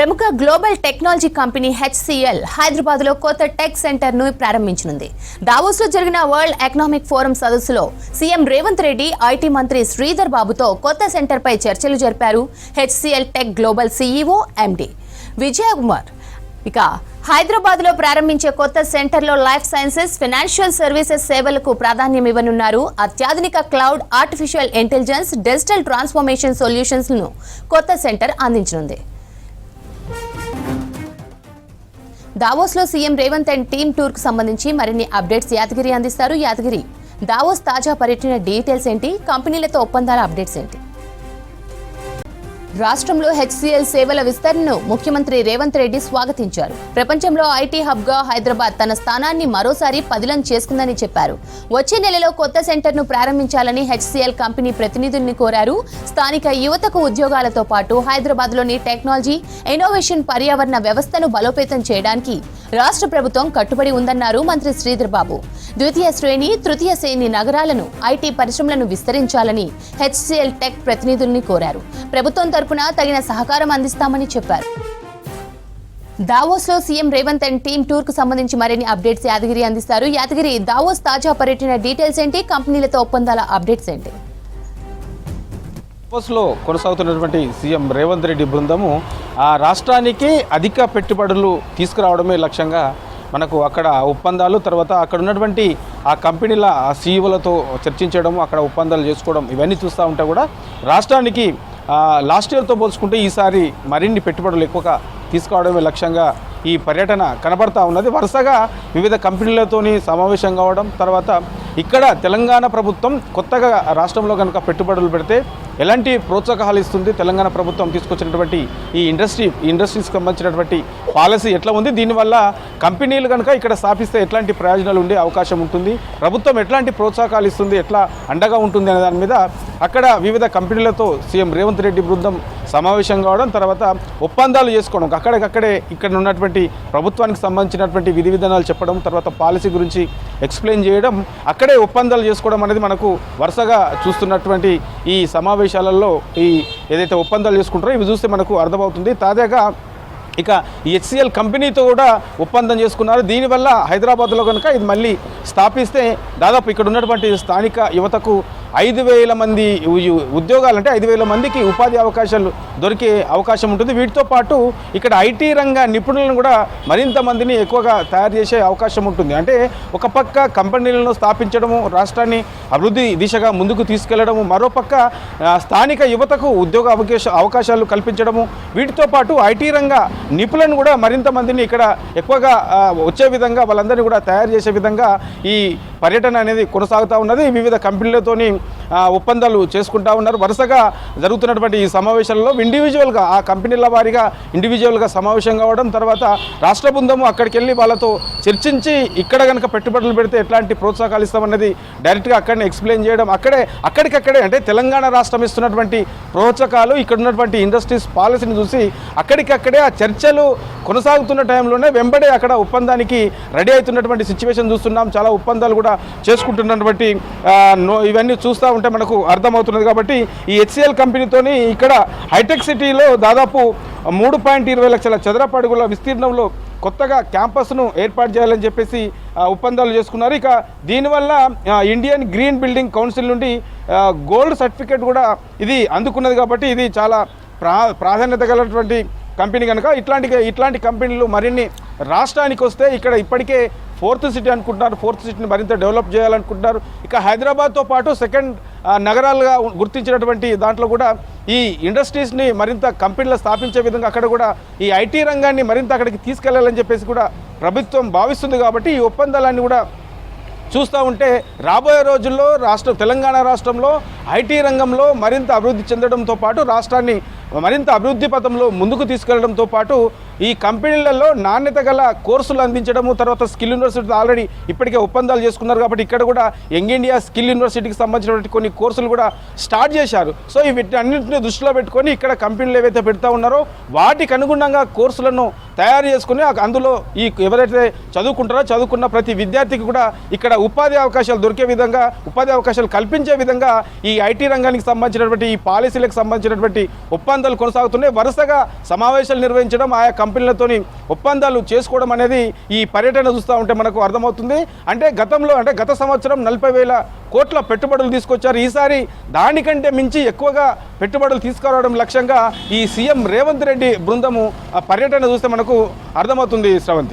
ప్రముఖ global technology company HCL హైదరాబాద్లో కొత్త టెక్ సెంటర్ను ప్రారంభించనుంది. దావోస్లో జరిగిన వరల్డ్ ఎకనామిక్ ఫోరం సదస్సులో సీఎం రేవంత్ రెడ్డి ఐటీ మంత్రి శ్రీధర్ బాబుతో కొత్త సెంటర్పై చర్చలు జరిపారు. HCL tech global CEO MD Vijay Kumar ఇక హైదరాబాద్లో ప్రారంభించే కొత్త సెంటర్లో లైఫ్ సైన్సెస్, ఫైనాన్షియల్ సర్వీసెస్ సేవలకు ప్రాధాన్యం ఇవ్వనున్నారు. అత్యాధునిక cloud, artificial intelligence, digital transformation solutions ను కొత్త సెంటర్ అందించనుంది. దావోస్లో CM Revanth and team tour కు సంబంధించి మరిన్ని అప్డేట్స్ యాదగిరి అందిస్తారు. యాదగిరి, దావోస్ తాజా పర్యటన డీటెయిల్స్ ఏంటి? కంపెనీలతో ఒప్పందాల అప్డేట్స్ ఏంటి? రాష్ట్రంలో HCL సేవల విస్తరణను ముఖ్యమంత్రి రేవంత్ రెడ్డి స్వాగతించారు. ప్రపంచంలో ఐటీ హబ్ గా హైదరాబాద్ తన స్థానాన్ని మరోసారి పదిలం చేసుకుందని చెప్పారు. వచ్చే నెలలో కొత్త సెంటర్ను ప్రారంభించాలని HCL కంపెనీ ప్రతినిధుల్ని కోరారు. స్థానిక యువతకు ఉద్యోగాలతో పాటు హైదరాబాద్లోని టెక్నాలజీ, ఇన్నోవేషన్, పర్యావరణ వ్యవస్థను బలోపేతం చేయడానికి రాష్ట్ర ప్రభుత్వం కట్టుబడి ఉందన్నారు మంత్రి శ్రీధర్ బాబు. ద్వితీయ శ్రేణి, తృతీయ శ్రేణి నగరాలను, ఐటీ పరిశ్రమలను విస్తరించాలని HCL టెక్ ప్రతినిధుల్ని కోరారు. ప్రభుత్వం తరపున తగిన సహకారం అందిస్తామని చెప్పారు. దావోస్లో CM Revanth and team tour కు సంబంధించి మరిన్ని అప్డేట్స్ యాదగిరి అందిస్తారు. యాదగిరి, దావోస్ తాజా పర్యటన డీటెయిల్స్ ఏంటి? కంపెనీలతో ఒప్పందాల అప్డేట్స్ ఏంటి? దావోస్లో కొనసాగుతున్నటువంటి సీఎం రేవంత్ రెడ్డి బృందము ఆ రాష్ట్రానికి అధిక పెట్టుబడులు తీసుకురావడమే లక్ష్యంగా మనకు అక్కడ ఒప్పందాలు, తర్వాత అక్కడ ఉన్నటువంటి ఆ కంపెనీల సీఈఓలతో చర్చించడం, అక్కడ ఒప్పందాలు చేసుకోవడం, ఇవన్నీ చూస్తూ ఉంటే కూడా రాష్ట్రానికి లాస్ట్ ఇయర్తో పోల్చుకుంటే ఈసారి మరిన్ని పెట్టుబడులు ఎక్కువగా తీసుకోవడమే లక్ష్యంగా ఈ పర్యటన కనబడతా ఉన్నది. వరుసగా వివిధ కంపెనీలతోని సమావేశం కావడం, తర్వాత ఇక్కడ తెలంగాణ ప్రభుత్వం కొత్తగా రాష్ట్రంలో కనుక పెట్టుబడులు పెడితే ఎలాంటి ప్రోత్సాహాలు ఇస్తుంది, తెలంగాణ ప్రభుత్వం తీసుకొచ్చినటువంటి ఈ ఇండస్ట్రీస్కి సంబంధించినటువంటి పాలసీ ఎట్లా ఉంది, దీనివల్ల కంపెనీలు కనుక ఇక్కడ స్థాపిస్తే ఎట్లాంటి ప్రయోజనాలు ఉండే అవకాశం ఉంటుంది, ప్రభుత్వం ఎట్లాంటి ప్రోత్సాహాలు ఇస్తుంది, ఎట్లా అండగా ఉంటుంది అనే దాని మీద అక్కడ వివిధ కంపెనీలతో సీఎం రేవంత్ రెడ్డి బృందం సమావేశం కావడం, తర్వాత ఒప్పందాలు చేసుకోవడం, అక్కడికక్కడే ఇక్కడ ఉన్నటువంటి ప్రభుత్వానికి సంబంధించినటువంటి విధి విధానాలు చెప్పడం, తర్వాత పాలసీ గురించి ఎక్స్ప్లెయిన్ చేయడం, అక్కడే ఒప్పందాలు చేసుకోవడం అనేది మనకు వరుసగా చూస్తున్నటువంటి ఈ సమావేశాలలో ఈ ఏదైతే ఒప్పందాలు చేసుకుంటారో ఇవి చూస్తే మనకు అర్థమవుతుంది. తాజాగా ఇక ఈ HCL కంపెనీతో కూడా ఒప్పందం చేసుకున్నారు. దీనివల్ల హైదరాబాద్లో కనుక ఇది మళ్ళీ స్థాపిస్తే దాదాపు ఇక్కడ ఉన్నటువంటి స్థానిక యువతకు 5,000 మంది ఉద్యోగాలు, అంటే 5,000 మందికి ఉపాధి అవకాశాలు దొరికే అవకాశం ఉంటుంది. వీటితో పాటు ఇక్కడ ఐటీ రంగ నిపుణులను కూడా మరింత మందిని ఎక్కువగా తయారు చేసే అవకాశం ఉంటుంది. అంటే ఒక పక్క కంపెనీలను స్థాపించడము, రాష్ట్రాన్ని అభివృద్ధి దిశగా ముందుకు తీసుకెళ్లడము, మరోపక్క స్థానిక యువతకు ఉద్యోగ అవకాశాలు కల్పించడము, వీటితో పాటు ఐటీ రంగ నిపుణులను కూడా మరింత మందిని ఇక్కడ ఎక్కువగా వచ్చే విధంగా వాళ్ళందరినీ కూడా తయారు చేసే విధంగా ఈ పర్యటన అనేది కొనసాగుతూ ఉన్నది. వివిధ కంపెనీలతోని ఒప్పందాలు చేసుకుంటా ఉన్నారు. వరుసగా జరుగుతున్నటువంటి ఈ సమావేశాలలో ఇండివిజువల్గా ఆ కంపెనీల వారీగా ఇండివిజువల్గా సమావేశం కావడం, తర్వాత రాష్ట్ర బృందము అక్కడికి వెళ్ళి వాళ్ళతో చర్చించి ఇక్కడ కనుక పెట్టుబడులు పెడితే ఎట్లాంటి ప్రోత్సాహాలు ఇస్తామన్నది డైరెక్ట్గా అక్కడనే ఎక్స్ప్లెయిన్ చేయడం, అక్కడికక్కడే అంటే తెలంగాణ రాష్ట్రం ఇస్తున్నటువంటి ప్రోత్సాహాలు, ఇక్కడ ఉన్నటువంటి ఇండస్ట్రీస్ పాలసీని చూసి అక్కడికక్కడే ఆ చర్చలు కొనసాగుతున్న టైంలోనే వెంబడే అక్కడ ఒప్పందానికి రెడీ అవుతున్నటువంటి సిచ్యువేషన్ చూస్తున్నాం. చాలా ఒప్పందాలు కూడా చేసుకుంటున్నటువంటి ఇవన్నీ చూస్తూ ఉంటే మనకు అర్థమవుతున్నది. కాబట్టి ఈ HCL కంపెనీతోని ఇక్కడ హైటెక్ సిటీలో దాదాపు 3.20 లక్షల చదరపు అడుగుల విస్తీర్ణంలో కొత్తగా క్యాంపస్ను ఏర్పాటు చేయాలని చెప్పేసి ఒప్పందాలు చేసుకున్నారు. ఇక దీనివల్ల ఇండియన్ గ్రీన్ బిల్డింగ్ కౌన్సిల్ నుండి గోల్డ్ సర్టిఫికేట్ కూడా ఇది అందుకున్నది. కాబట్టి ఇది చాలా ప్రాధాన్యత గలటువంటి కంపెనీ కనుక ఇట్లాంటి కంపెనీలు మరిన్ని రాష్ట్రానికి వస్తే ఇక్కడ ఇప్పటికే 4th సిటీ అనుకుంటున్నారు, 4th సిటీని మరింత డెవలప్ చేయాలనుకుంటున్నారు. ఇక హైదరాబాద్తో పాటు సెకండ్ నగరాలుగా గుర్తించినటువంటి దాంట్లో కూడా ఈ ఇండస్ట్రీస్ని మరింత కంపెనీలు స్థాపించే విధంగా అక్కడ కూడా ఈ ఐటీ రంగాన్ని మరింత అక్కడికి తీసుకెళ్లాలని చెప్పేసి కూడా ప్రభుత్వం భావిస్తుంది. కాబట్టి ఈ ఒప్పందాలన్నీ కూడా చూస్తూ ఉంటే రాబోయే రోజుల్లో తెలంగాణ రాష్ట్రంలో ఐటీ రంగంలో మరింత అభివృద్ధి చెందడంతో పాటు రాష్ట్రాన్ని మరింత అభివృద్ధి పథంలో ముందుకు తీసుకెళ్లడంతో పాటు ఈ కంపెనీలలో నాణ్యత గల కోర్సులు అందించడము, తర్వాత స్కిల్ యూనివర్సిటీ ఆల్రెడీ ఇప్పటికే ఒప్పందాలు చేసుకున్నారు. కాబట్టి ఇక్కడ కూడా యంగ్ ఇండియా స్కిల్ యూనివర్సిటీకి సంబంధించినటువంటి కొన్ని కోర్సులు కూడా స్టార్ట్ చేశారు. సో వీటి అన్నింటినీ దృష్టిలో పెట్టుకొని ఇక్కడ కంపెనీలు ఏవైతే పెడతా ఉన్నారో వాటికి అనుగుణంగా కోర్సులను తయారు చేసుకుని అందులో ఈ ఎవరైతే చదువుకున్న ప్రతి విద్యార్థికి కూడా ఇక్కడ ఉపాధి అవకాశాలు దొరికే విధంగా, ఉపాధి అవకాశాలు కల్పించే విధంగా ఈ ఐటీ రంగానికి సంబంధించినటువంటి ఈ పాలసీలకు సంబంధించినటువంటి ఒప్పందాలు కొనసాగుతున్నాయి. వరుసగా సమావేశాలు నిర్వహించడం, ఆయా కంపెనీలతోని ఒప్పందాలు చేసుకోవడం అనేది ఈ పర్యటన చూస్తూ ఉంటే మనకు అర్థమవుతుంది. అంటే గత సంవత్సరం 40,000 కోట్ల పెట్టుబడులు తీసుకొచ్చారు. ఈసారి దానికంటే మించి ఎక్కువగా పెట్టుబడులు తీసుకురావడం లక్ష్యంగా ఈ సీఎం రేవంత్ రెడ్డి బృందము పర్యటన చూస్తే మనకు అర్థమవుతుంది. శ్రవంతి.